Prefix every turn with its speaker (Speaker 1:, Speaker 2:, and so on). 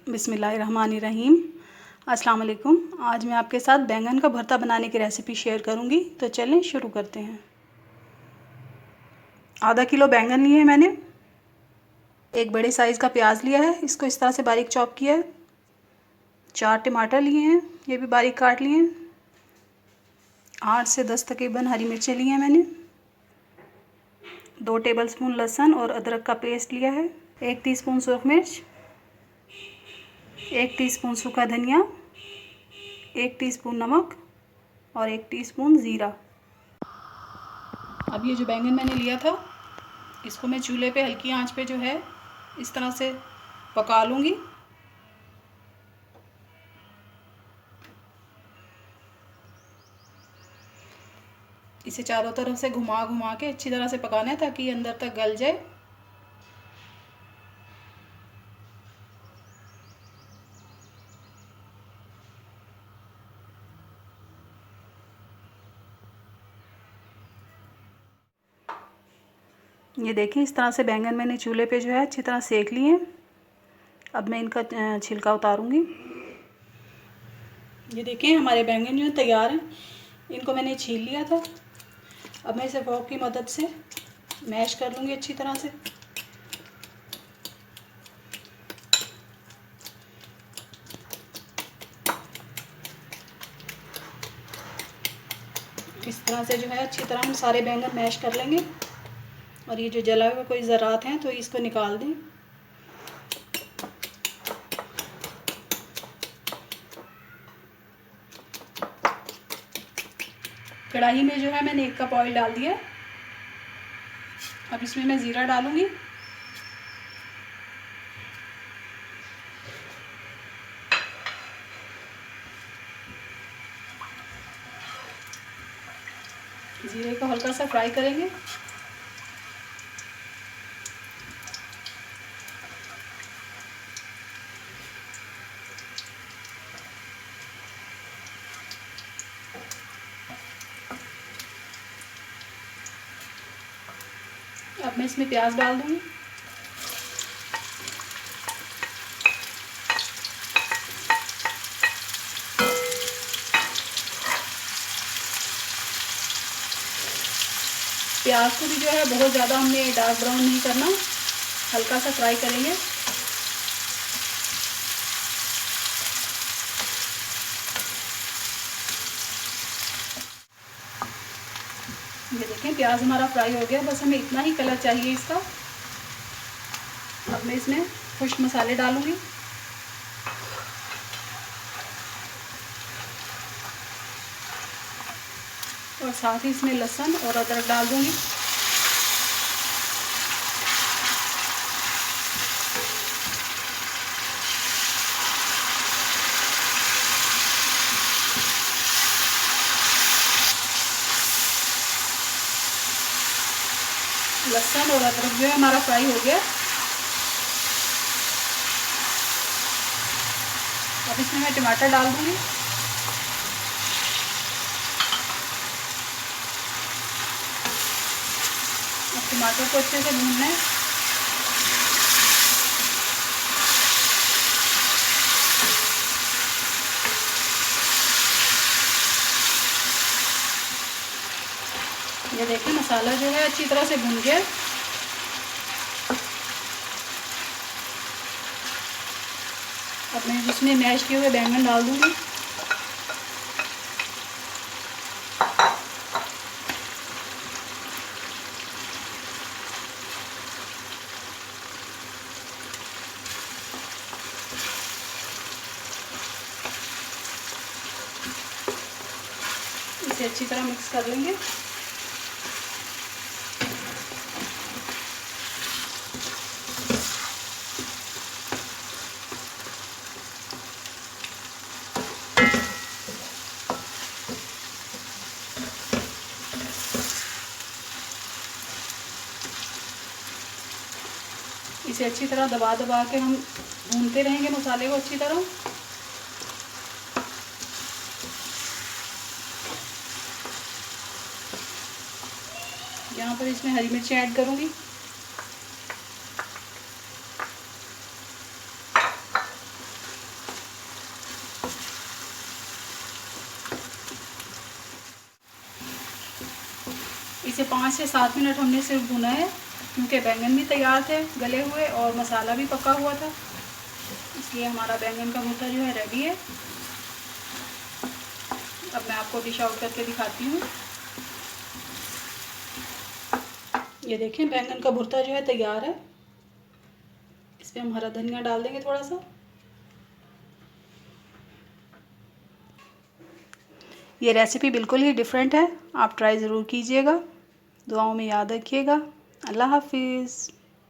Speaker 1: बिस्मिल्लाहिर्रहमानिर्रहीम। अस्सलाम वालेकुम। आज मैं आपके साथ बैंगन का भरता बनाने की रेसिपी शेयर करूंगी। तो चलें शुरू करते हैं। आधा किलो बैंगन लिए हैं मैंने। एक बड़े साइज़ का प्याज लिया है, इसको इस तरह से बारीक चॉप किया है। 4 टमाटर लिए हैं, ये भी बारीक काट लिए हैं। 8 से 10 तकरीबन हरी मिर्चें ली हैं मैंने। 2 टेबलस्पून लहसुन और अदरक का पेस्ट लिया है। 1 टीस्पून सूरख मिर्च, 1 टीस्पून सूखा धनिया, 1 टीस्पून नमक और 1 टीस्पून ज़ीरा। अब ये जो बैंगन मैंने लिया था, इसको मैं चूल्हे पे हल्की आंच पे जो है इस तरह से पका लूँगी। इसे चारों तरफ से घुमा घुमा के अच्छी तरह से पकाना है ताकि ये अंदर तक गल जाए। ये देखिए, इस तरह से बैंगन मैंने चूल्हे पे जो है अच्छी तरह सेक लिए हैं। अब मैं इनका छिलका उतारूंगी। ये देखिए, हमारे बैंगन जो है तैयार हैं। इनको मैंने छील लिया था। अब मैं इसे फोक की मदद से मैश कर लूँगी अच्छी तरह से। इस तरह से जो है अच्छी तरह हम सारे बैंगन मैश कर लेंगे। और ये जो जला हुआ कोई ज़रात हैं तो इसको निकाल दें। कढ़ाई में जो है मैंने 1 कप ऑयल डाल दिया। अब इसमें मैं ज़ीरा डालूंगी। ज़ीरे को हल्का सा फ्राई करेंगे। अब मैं इसमें प्याज डाल दूंगी। प्याज को भी जो है बहुत ज़्यादा हमने डार्क ब्राउन नहीं करना, हल्का सा फ्राई करेंगे। ये देखें, प्याज हमारा फ्राई हो गया। बस हमें इतना ही कलर चाहिए इसका। अब मैं इसमें खुश्क मसाले डालूंगी। और साथ ही इसमें लहसुन और अदरक डाल दूंगी। लहसुन और अदरक जो है हमारा फ्राई हो गया। अब इसमें मैं टमाटर डाल दूंगी। अब टमाटर को अच्छे से भूनना है। ये देखिए, मसाला जो है अच्छी तरह से भून गया। अब मैं इसमें मैश किए हुए बैंगन डाल दूंगी। इसे अच्छी तरह मिक्स कर लेंगे। इसे अच्छी तरह दबा दबा के हम भूनते रहेंगे मसाले को अच्छी तरह। यहाँ पर इसमें हरी मिर्ची ऐड करूँगी। इसे 5 से 7 मिनट हमने सिर्फ भुना है, क्योंकि बैंगन भी तैयार थे गले हुए और मसाला भी पका हुआ था, इसलिए हमारा बैंगन का भुर्ता जो है रेडी है। अब मैं आपको डिश आउट करके दिखाती हूँ। ये देखें बैंगन का भुर्ता जो है तैयार है। इस पर हम हरा धनिया डाल देंगे थोड़ा सा। ये रेसिपी बिल्कुल ही डिफरेंट है, आप ट्राई ज़रूर कीजिएगा। दुआओं में याद रखिएगा। अल्लाह हाफिज़।